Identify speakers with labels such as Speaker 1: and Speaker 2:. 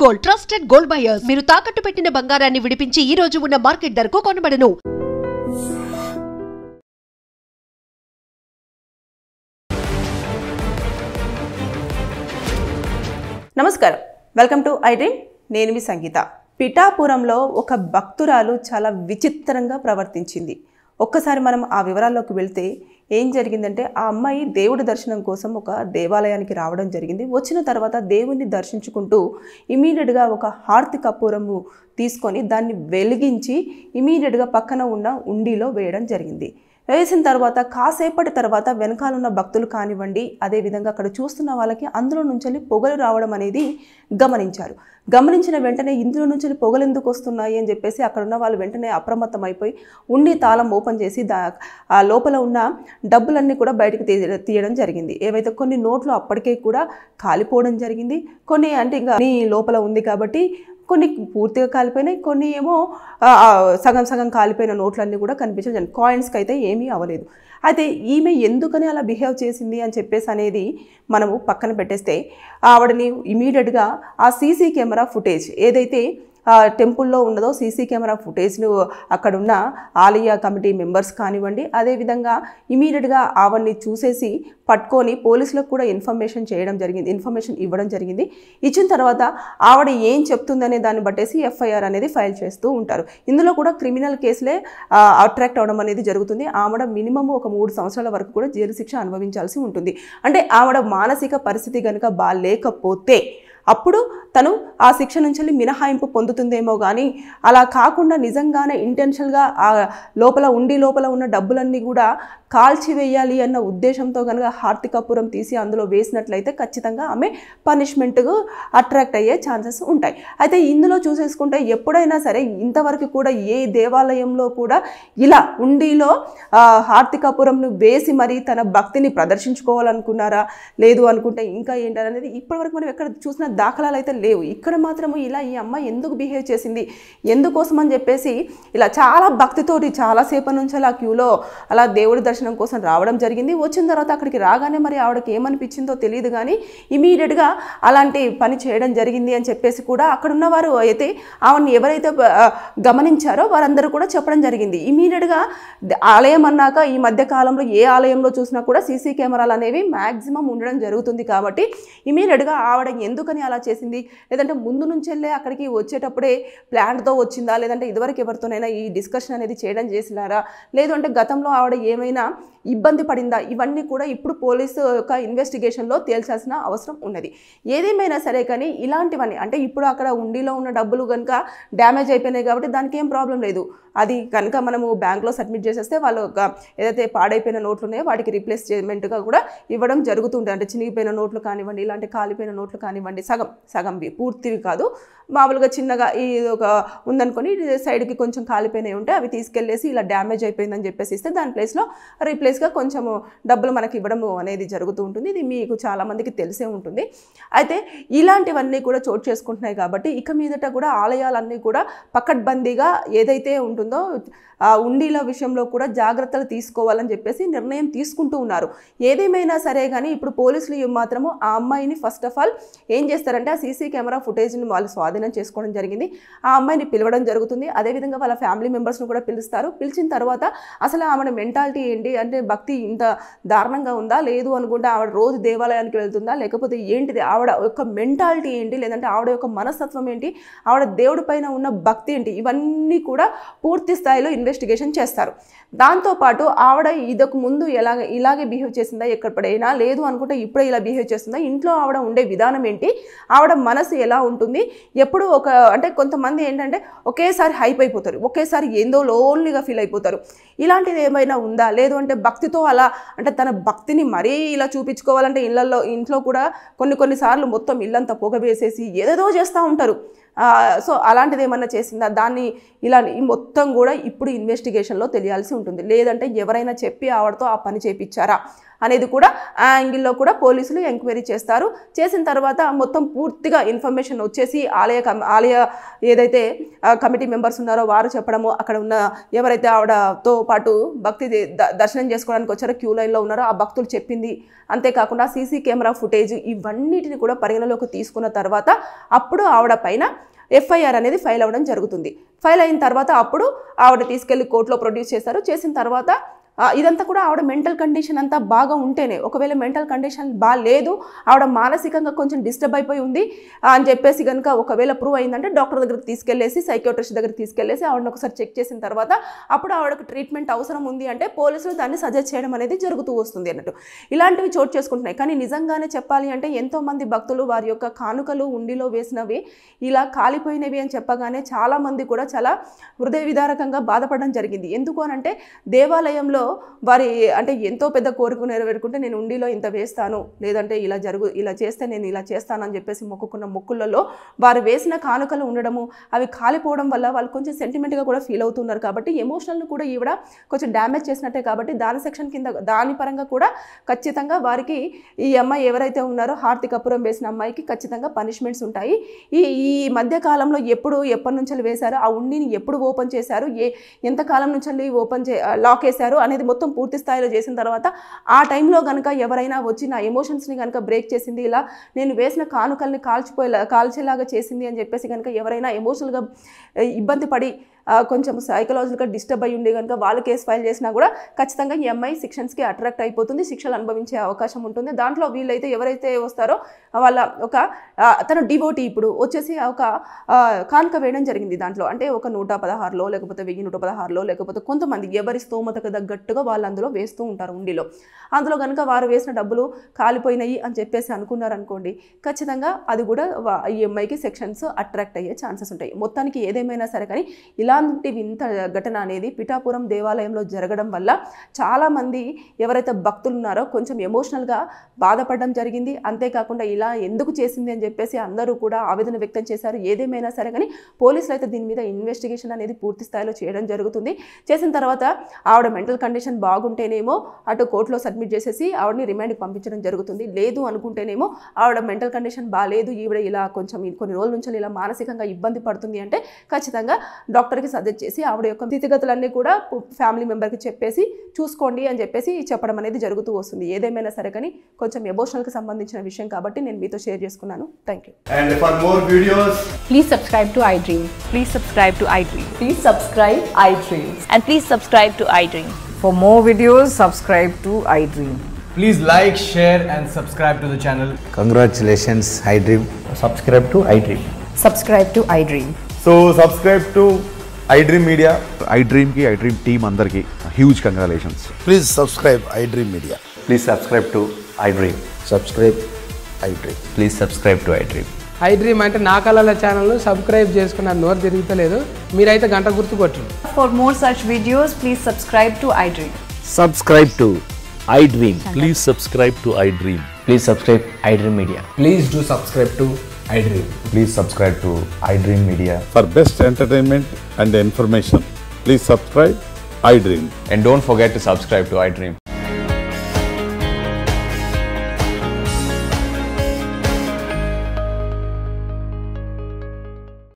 Speaker 1: Gold, trusted gold buyers. మీరు తాకట్టు పెట్టిన బంగారాన్ని విడిపించి ఈ రోజు ఉన్న మార్కెట్ ధరకు కొనబడను.
Speaker 2: నమస్కారం, వెల్కమ్ టు ఐ డ్రీమ్. నేను మీ సంగీత. పిఠాపురంలో ఒక భక్తురాలు చాలా విచిత్రంగా ప్రవర్తించింది. ఒక్కసారి మనం ఆ వివరాల్లోకి వెళ్తే ఏం జరిగిందంటే, ఆ అమ్మాయి దేవుడి దర్శనం కోసం ఒక దేవాలయానికి రావడం జరిగింది. వచ్చిన తర్వాత దేవుణ్ణి దర్శించుకుంటూ ఇమీడియట్గా ఒక హారతి కర్పూరము తీసుకొని దాన్ని వెలిగించి ఇమీడియట్గా పక్కన ఉన్న ఉండిలో వేయడం జరిగింది. వేసిన తర్వాత కాసేపటి తర్వాత వెనకాలన్న భక్తులు కానివ్వండి, అదేవిధంగా అక్కడ చూస్తున్న వాళ్ళకి అందులో నుంచి పొగలు రావడం అనేది గమనించారు. గమనించిన వెంటనే ఇందులో నుంచి పొగలు ఎందుకు వస్తున్నాయి అని చెప్పేసి అక్కడ ఉన్న వాళ్ళు వెంటనే అప్రమత్తం అయిపోయి ఉండి తాళం ఓపెన్ చేసి ఆ లోపల ఉన్న డబ్బులన్నీ కూడా బయటకు తీయడం జరిగింది. ఏవైతే కొన్ని నోట్లు అప్పటికే కూడా కాలిపోవడం జరిగింది, కొన్ని అంటే ఇంకా నీ లోపల ఉంది కాబట్టి కొన్ని పూర్తిగా కాలిపోయినాయి, కొన్ని ఏమో సగం సగం కాలిపోయిన నోట్లన్నీ కూడా కనిపించడం. కాయిన్స్కి అయితే ఏమీ అవ్వలేదు. అయితే ఈమె ఎందుకని అలా బిహేవ్ చేసింది అని చెప్పేసి అనేది మనము పక్కన పెట్టేస్తే, ఆవిడని ఇమీడియట్గా ఆ సీసీ కెమెరా ఫుటేజ్ ఏదైతే టెంపుల్లో ఉన్నదో సీసీ కెమెరా ఫుటేజ్ను అక్కడున్న ఆలయ కమిటీ మెంబర్స్ కానివ్వండి, అదేవిధంగా ఇమీడియట్గా ఆవిడ్ని చూసేసి పట్టుకొని పోలీసులకు కూడా ఇన్ఫర్మేషన్ ఇవ్వడం జరిగింది. ఇచ్చిన తర్వాత ఆవిడ ఏం చెప్తుందనే దాన్ని బట్టేసి ఎఫ్ఐఆర్ అనేది ఫైల్ చేస్తూ ఉంటారు. ఇందులో కూడా క్రిమినల్ కేసులే అట్రాక్ట్ అవడం అనేది జరుగుతుంది. ఆవిడ మినిమం ఒక 3 సంవత్సరాల వరకు కూడా జైలు శిక్ష అనుభవించాల్సి ఉంటుంది. అంటే ఆవిడ మానసిక పరిస్థితి కనుక బాగాలేకపోతే అప్పుడు తను ఆ శిక్ష నుంచి మినహాయింపు పొందుతుందేమో, కానీ అలా కాకుండా నిజంగానే ఇంటెన్షనల్గా ఆ లోపల ఉన్న డబ్బులన్నీ కూడా కాల్చివేయాలి అన్న ఉద్దేశంతో కనుక హారతి కర్పూరం తీసి అందులో వేసినట్లయితే ఖచ్చితంగా ఆమె పనిష్మెంట్కు అట్రాక్ట్ అయ్యే ఛాన్సెస్ ఉంటాయి. అయితే ఇందులో చూసేసుకుంటే ఎప్పుడైనా సరే ఇంతవరకు కూడా ఏ దేవాలయంలో కూడా ఇలా ఉండిలో హారతి కర్పూరంను వేసి మరి తన భక్తిని ప్రదర్శించుకోవాలనుకున్నారా, లేదు అనుకుంటే ఇంకా ఏంటనేది ఇప్పటివరకు మనం ఎక్కడ చూసిన దాఖలాలు అయితే లేవు. ఇక్కడ మాత్రము ఇలా ఈ అమ్మాయి ఎందుకు బిహేవ్ చేసింది, ఎందుకోసం అని చెప్పేసి ఇలా చాలా భక్తితోటి చాలాసేపటి నుంచి అలా క్యూలో అలా దేవుడి దర్శనం కోసం రావడం జరిగింది. వచ్చిన తర్వాత అక్కడికి రాగానే మరి ఆవిడకి ఏమనిపించిందో తెలియదు, కానీ ఇమీడియట్గా అలాంటి పని చేయడం జరిగింది అని చెప్పేసి కూడా అక్కడ ఉన్నవారు అయితే ఆవిడని ఎవరైతే గమనించారో వారందరూ కూడా చెప్పడం జరిగింది. ఇమీడియట్గా ఆలయం అన్నాక ఈ మధ్య కాలంలో ఏ ఆలయంలో చూసినా కూడా సీసీ కెమెరాలు అనేవి మ్యాక్సిమం ఉండడం జరుగుతుంది. కాబట్టి ఇమీడియట్గా ఆవిడ ఎందుకని అలా చేసింది, లేదంటే ముందు నుంచి వెళ్ళే అక్కడికి వచ్చేటప్పుడే ప్లాన్తో వచ్చిందా, లేదంటే ఇదివరకు ఎవరితోనైనా ఈ డిస్కషన్ అనేది చేయడం చేసినారా, లేదు అంటే గతంలో ఆవిడ ఏమైనా ఇబ్బంది పడిందా, ఇవన్నీ కూడా ఇప్పుడు పోలీసు యొక్క ఇన్వెస్టిగేషన్లో తేల్చాల్సిన అవసరం ఉన్నది. ఏదేమైనా సరే కానీ ఇలాంటివన్నీ అంటే ఇప్పుడు అక్కడ ఉండిలో ఉన్న డబ్బులు కనుక డ్యామేజ్ అయిపోయినాయి కాబట్టి దానికి ఏం ప్రాబ్లం లేదు. అది కనుక మనము బ్యాంక్లో సబ్మిట్ చేసేస్తే వాళ్ళు ఏదైతే పాడైపోయిన నోట్లు ఉన్నాయో వాటికి రీప్లేస్మెంట్గా కూడా ఇవ్వడం జరుగుతుంటుంది. అంటే చినిగిపోయిన నోట్లు కానివ్వండి, ఇలాంటి కాలిపోయిన నోట్లు కానివ్వండి, సగం పూర్తివి కాదు, మామూలుగా చిన్నగా ఈ ఒక ఉందనుకొని సైడ్కి కొంచెం కాలిపోయినవి ఉంటే అవి తీసుకెళ్ళేసి ఇలా డ్యామేజ్ అయిపోయిందని చెప్పేసి ఇస్తే దాని ప్లేస్లో రీప్లేస్గా కొంచెము డబ్బులు మనకి ఇవ్వడం అనేది జరుగుతూ ఉంటుంది. ఇది మీకు చాలామందికి తెలిసే ఉంటుంది. అయితే ఇలాంటివన్నీ కూడా చోటు చేసుకుంటున్నాయి కాబట్టి ఇక మీదట కూడా ఆలయాలన్నీ కూడా పకడ్బందీగా ఏదైతే ఉంటుందో ఆ ఉండీల విషయంలో కూడా జాగ్రత్తలు తీసుకోవాలని చెప్పేసి నిర్ణయం తీసుకుంటూ ఉన్నారు. ఏదేమైనా సరే కానీ ఇప్పుడు పోలీసులు మాత్రము ఆ అమ్మాయిని ఫస్ట్ ఆఫ్ ఆల్ ఏం చేస్తారంటే ఆ సీసీ కెమెరా ఫుటేజ్ని వాళ్ళు స్వాధీనం చేసుకోవడం జరిగింది. ఆ అమ్మాయిని పిలవడం జరుగుతుంది. అదేవిధంగా వాళ్ళ ఫ్యామిలీ మెంబర్స్ను కూడా పిలుస్తారు. పిలిచిన తర్వాత అసలు ఆమె మెంటాలిటీ ఏంటి, అంటే భక్తి ఇంత దారుణంగా ఉందా, లేదు అనుకుంటే ఆవిడ రోజు దేవాలయానికి వెళ్తుందా, లేకపోతే ఏంటిది, ఆవిడ యొక్క మెంటాలిటీ ఏంటి, లేదంటే ఆవిడ యొక్క మనస్తత్వం ఏంటి, ఆవిడ దేవుడి పైన ఉన్న భక్తి ఏంటి, ఇవన్నీ కూడా పూర్తి స్థాయిలో ఇన్వెస్టిగేషన్ చేస్తారు. దాంతోపాటు ఆవిడ ఇదకు ముందు ఇలాగే బిహేవ్ చేసిందా ఎక్కడైనా, లేదు అనుకుంటే ఇప్పుడే ఇలా బిహేవ్ చేస్తుందా, ఇంట్లో ఆవిడ ఉండే విధానం ఏంటి, ఆవిడ మనసు ఎలా ఉంటుంది, ఎప్పుడు అంటే కొంతమంది ఏంటంటే ఒకేసారి హైప్ అయిపోతారు, ఒకేసారి ఏందో లోన్లీగా ఫీల్ అయిపోతారు. ఇలాంటిది ఏమైనా ఉందా, లేదు అంటే భక్తితో అలా అంటే తన భక్తిని మరీ ఇలా చూపించుకోవాలంటే ఇంట్లో కూడా కొన్నిసార్లు మొత్తం ఇల్లంతా పొగ వేసేసి ఏదేదో చేస్తూ ఉంటారు. సో అలాంటిది ఏమన్నా చేసిందా, దాన్ని ఇలా మొత్తం కూడా ఇప్పుడు ఇన్వెస్టిగేషన్లో తెలియాల్సి ఉంటుంది. లేదంటే ఎవరైనా చెప్పి ఆవిడతో ఆ పని చేయించారా అనేది కూడా ఆ యాంగిల్లో కూడా పోలీసులు ఎంక్వైరీ చేస్తారు. చేసిన తర్వాత మొత్తం పూర్తిగా ఇన్ఫర్మేషన్ వచ్చేసి ఆలయ ఏదైతే కమిటీ మెంబర్స్ ఉన్నారో వారు చెప్పడము, అక్కడ ఉన్న ఎవరైతే ఆవిడతో పాటు భక్తి దర్శనం చేసుకోవడానికి వచ్చారో క్యూ లైన్లో ఉన్నారో ఆ భక్తులు చెప్పింది, అంతేకాకుండా సీసీ కెమెరా ఫుటేజ్ ఇవన్నిటిని కూడా పరిగణలోకి తీసుకున్న తర్వాత అప్పుడు ఆవిడ పైన ఎఫ్ఐఆర్ అనేది ఫైల్ అవ్వడం జరుగుతుంది. ఫైల్ అయిన తర్వాత అప్పుడు ఆవిడ తీసుకెళ్లి కోర్టులో ప్రొడ్యూస్ చేశారు. చేసిన తర్వాత ఇదంతా కూడా ఆవిడ మెంటల్ కండిషన్ అంతా బాగా ఉంటేనే, ఒకవేళ మెంటల్ కండిషన్ బాగాలేదు, ఆవిడ మానసికంగా కొంచెం డిస్టర్బ్ అయిపోయి ఉంది అని చెప్పేసి కనుక ఒకవేళ ప్రూవ్ అయిందంటే డాక్టర్ దగ్గరికి తీసుకెళ్లేసి సైకియాట్రిస్ట్ దగ్గరికి తీసుకెళ్లేసి ఆవిడని ఒకసారి చెక్ చేసిన తర్వాత అప్పుడు ఆవిడకు ట్రీట్మెంట్ అవసరం ఉంది అంటే పోలీసులు దాన్ని సజెస్ట్ చేయడం అనేది జరుగుతూ వస్తుంది అన్నట్టు. ఇలాంటివి చోటు చేసుకుంటున్నాయి. కానీ నిజంగానే చెప్పాలి అంటే ఎంతోమంది భక్తులు వారి యొక్క కానుకలు ఉండిలో వేసినవి ఇలా కాలిపోయినవి అని చెప్పగానే చాలామంది కూడా చాలా హృదయ విదారకంగా బాధపడడం జరిగింది. ఎందుకు అనంటే దేవాలయంలో వారి అంటే ఎంతో పెద్ద కోరిక నెరవేరుకుంటే నేను ఉండిలో ఇంత వేస్తాను, లేదంటే ఇలా చేస్తే నేను ఇలా చేస్తాను అని చెప్పేసి మొక్కుకున్న మొక్కులలో వారు వేసిన కానుకలు ఉండడము, అవి కాలిపోవడం వల్ల వాళ్ళు కొంచెం సెంటిమెంట్గా కూడా ఫీల్ అవుతున్నారు. కాబట్టి ఎమోషనల్ని కూడా ఈవిడ కొంచెం డ్యామేజ్ చేసినట్టే. కాబట్టి దాని సెక్షన్ కింద దాని పరంగా కూడా ఖచ్చితంగా వారికి ఈ అమ్మాయి ఎవరైతే ఉన్నారో హార్తి కర్పూరం వేసిన అమ్మాయికి ఖచ్చితంగా పనిష్మెంట్స్ ఉంటాయి. ఈ మధ్య కాలంలో ఎప్పటి నుంచి వేశారో, ఆ ఉండిని ఎప్పుడు ఓపెన్ చేశారు, ఎంతకాలం నుంచి లాక్ వేశారు అనేది మొత్తం పూర్తి స్థాయిలో చేసిన తర్వాత ఆ టైంలో కనుక ఎవరైనా వచ్చి నా ఎమోషన్స్ని కనుక బ్రేక్ చేసింది, ఇలా నేను వేసిన కానుకల్ని కాల్చేలాగా చేసింది అని చెప్పేసి కనుక ఎవరైనా ఎమోషనల్గా ఇబ్బంది పడి కొంచెం సైకలాజికల్గా డిస్టర్బ్ అయ్యి ఉండి కనుక వాళ్ళు కేసు ఫైల్ చేసినా కూడా ఖచ్చితంగా ఈ అమ్మాయి సెక్షన్స్కి అట్రాక్ట్ అయిపోతుంది, శిక్షలు అనుభవించే అవకాశం ఉంటుంది. దాంట్లో వీళ్ళైతే ఎవరైతే వస్తారో వాళ్ళ తన డివోటీ ఇప్పుడు వచ్చేసి ఒక కానుక వేయడం జరిగింది. దాంట్లో అంటే ఒక 116లో లేకపోతే 1116లో లేకపోతే కొంతమంది ఎవరి స్తోమతకు తగ్గట్టుగా వాళ్ళు అందులో వేస్తూ ఉంటారు ఉండిలో. అందులో కనుక వారు వేసిన డబ్బులు కాలిపోయినాయి అని చెప్పేసి అనుకున్నారనుకోండి, ఖచ్చితంగా అది కూడా ఈ అమ్మాయికి సెక్షన్స్ అట్రాక్ట్ అయ్యే ఛాన్సెస్ ఉంటాయి. మొత్తానికి ఏదేమైనా సరే కానీ ఇలాంటి వింత ఘటన అనేది పిఠాపురం దేవాలయంలో జరగడం వల్ల చాలామంది ఎవరైతే భక్తులు ఉన్నారో కొంచెం ఎమోషనల్గా బాధపడడం జరిగింది. అంతేకాకుండా ఇలా ఎందుకు చేసింది అని చెప్పేసి అందరూ కూడా ఆవేదన వ్యక్తం చేశారు. ఏదేమైనా సరే కానీ పోలీసులు అయితే దీని మీద ఇన్వెస్టిగేషన్ అనేది పూర్తి స్థాయిలో చేయడం జరుగుతుంది. చేసిన తర్వాత ఆవిడ మెంటల్ కండిషన్ బాగుంటేనేమో అటు కోర్టులో సబ్మిట్ చేసేసి ఆవిడని రిమాండ్కి పంపించడం జరుగుతుంది. లేదు అనుకుంటేనేమో ఆవిడ మెంటల్ కండిషన్ బాగాలేదు, ఈవిడ ఇలా కొంచెం కొన్ని రోజుల నుంచి ఇలా మానసికంగా ఇబ్బంది పడుతుంది అంటే ఖచ్చితంగా డాక్టర్కి సజెస్ట్ చేసి ఆవిడ యొక్క స్థితిగతులన్నీ కూడా ఫ్యామిలీ మెంబర్కి చెప్పేసి చూసుకోండి అని చెప్పేసి చెప్పడం అనేది జరుగుతూ వస్తుంది. ఏదేమైనా సరే కానీ కొంచెం ఎమోషనల్కి సంబంధించిన విషయం కాబట్టి నేను మీతో షేర్ చేసుకున్నాను. Thank you.
Speaker 3: And for more videos,
Speaker 4: Please subscribe to iDream.
Speaker 5: Please subscribe to iDream.
Speaker 4: Please subscribe iDream.
Speaker 5: And please subscribe to iDream.
Speaker 4: For more videos, subscribe to iDream.
Speaker 3: please like, share and subscribe to the channel.
Speaker 6: Congratulations, iDream.
Speaker 7: Subscribe to iDream.
Speaker 4: Subscribe to iDream.
Speaker 3: So subscribe to iDream Media.
Speaker 8: iDream ki iDream team andarki huge congratulations.
Speaker 6: Please subscribe iDream Media.
Speaker 7: Please subscribe to iDream.
Speaker 6: Subscribe iDream.
Speaker 7: Please subscribe to iDream.
Speaker 9: iDream అంటే నా కళల ఛానల్ను subscribe చేసుకున్న నోరు తిరుగుతలేదు, మీరైతే గంట గుర్తు కొట్టండి.
Speaker 5: For more such videos, please subscribe to iDream.
Speaker 10: Subscribe to iDream. Please subscribe to iDream.
Speaker 7: Please subscribe iDream Media.
Speaker 9: Please do subscribe to iDream.
Speaker 7: Please subscribe to iDream Media.
Speaker 8: For best entertainment and information, please subscribe iDream.
Speaker 7: And don't forget to subscribe to iDream.